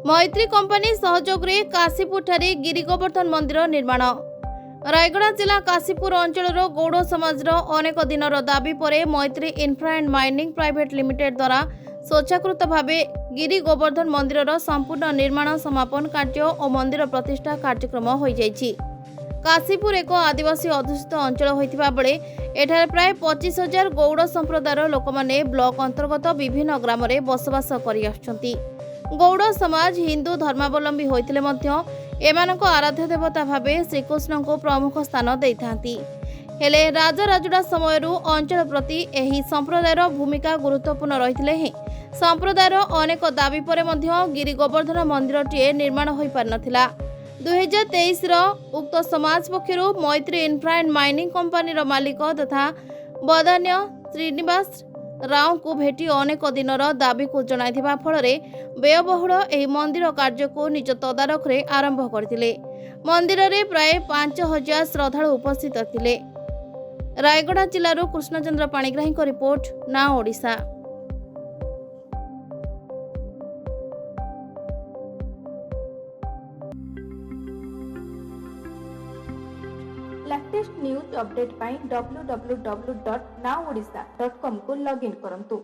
मैत्री कंपनी सहयोग रे काशीपुर ठारे गिरी गोवर्धन मंदिर निर्माण। रायगड़ा जिला काशीपुर अंचल गौड़ समाज अनेक दिनर दाबी पर मैत्री infra and mining private limited द्वारा स्वेच्छाकृत भाव गिरी गोवर्धन मंदिर संपूर्ण निर्माण समापन कार्य और मंदिर प्रतिष्ठा कार्यक्रम हो जाइछि। काशीपुर एक आदिवासी अधुषित अंचल होइतिबा बेले एठारे प्राय 25,000 गौड़ संप्रदायर लोक माने ब्लॉक अंतर्गत विभिन्न ग्राम रे बसवास करि आछंती। गौड़ समाज हिंदू धर्मावलंबी होइतिले मध्य एमानक आराध्य देवता भावे श्रीकृष्ण को प्रमुख स्थान देइथांती। हेले राजराजुड़ा समय अंचल प्रति एही संप्रदायर भूमिका गुरुत्वपूर्ण रहितिले हे संप्रदायर अनेक दाबी पर मध्य गिरी गोवर्धन मंदिरटीए निर्माण होई पार नथिला। 2023 उक्त समाज पक्षरु मैत्री इन्फ्रा एंड माइनिंग कंपनी मालिक तथा बदान्य श्रीनिवास राव को भेटी अनेक दिनर दाबी को जणाइथिबा फलरे व्ययबहुल एही मंदिर कार्य को निज तदारख रे आरंभ करथिले। मंदिर रे प्राय 5,000 श्रद्धालु उपस्थित थिले। रायगड़ा जिल्लारो कृष्णचंद्र पाणिग्राही को report, now Odisha. Latest news update पाई www.nowodisha.com को लॉगिन करंतु।